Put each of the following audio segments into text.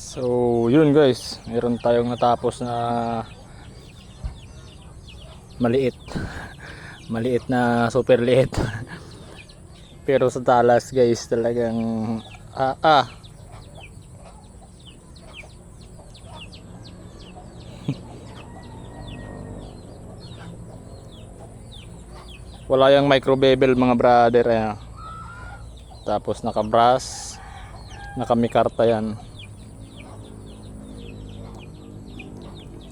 So yun guys, meron tayong natapos na maliit maliit na super liit pero sa talas guys talagang wala yung micro bevel mga brother tapos naka brass, naka mikarta yan,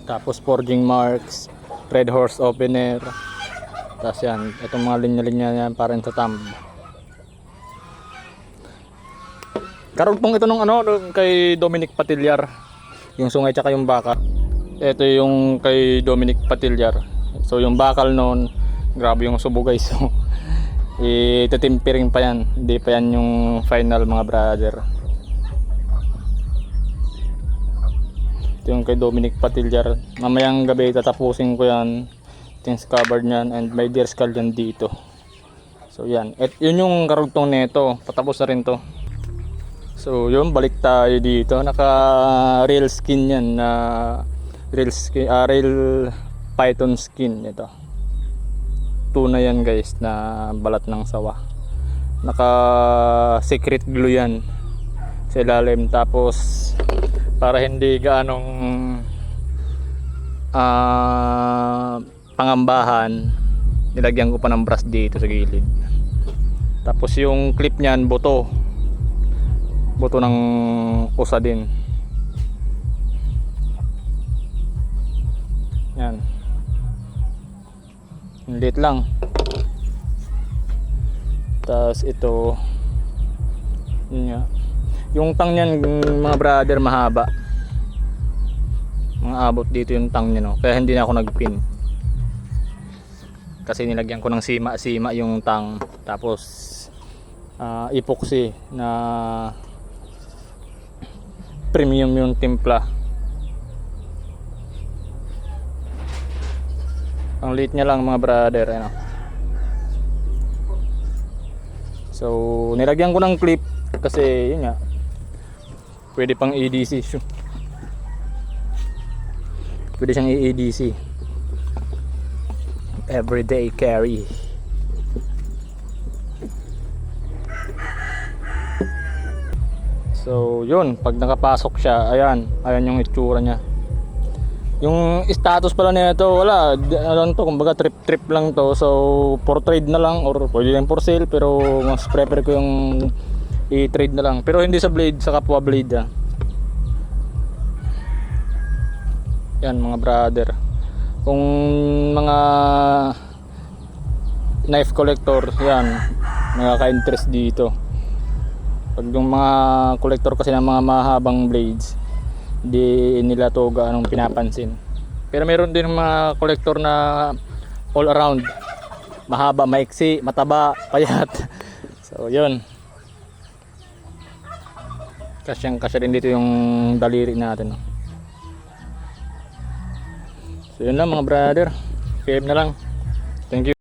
tapos forging marks, red horse opener, tapos yan itong mga linya-linya yan para sa thumb. Karugtong ito nung kay Dominic Patillar, yung sungay tsaka yung bakal. Ito yung kay Dominic Patillar. So yung bakal noon, grabe yung subo guys. So ititimpering pa yan, hindi pa yan yung final mga brother. Ito yung kay Dominic Patillar. Mamayang gabi tatapusin ko yan, things covered nyan, and may deer skull yan dito. So yan, yun yung karugtong nito, patapos na rin to. So yun, balik tayo dito. Naka real skin yan na real python skin ito. Tuna yan guys na balat ng sawa. Naka secret glue yan sa ilalim, tapos para hindi gaanong pangambahan, nilagyan ko pa ng brass dito sa gilid. Tapos yung clip niyan buto ng usa din yan, lit lang. Tapos ito yun nga. Yung tang niyan mga brother mahaba, mga abot dito yung tang niya, no? Kaya hindi na ako nagpin kasi nilagyan ko ng sima yung tang, tapos epoxy na premium yung timpla. Ang liit niya lang mga brother, So nilagyan ko ng clip kasi yun nga, pwede pang EDC, pwede siyang EDC, everyday carry. So yun, pag nakapasok siya, ayan yung itsura niya. Yung status pala nito, wala, kumbaga trip lang to. So for trade na lang, or pwede lang for sale, pero mas prefer ko yung i-trade na lang, pero hindi sa blade, sa kapwa blade yan mga brother. Kung mga knife collector, yan nakaka-interest dito. Pag yung mga collector kasi ng mga mahabang blades, di nila to gaanong pinapansin. Pero meron din mga collector na all around, mahaba, maiksi, mataba, payat. So yun, kasya rin dito yung daliri natin. So yun lang mga brother, PM na lang. Thank you.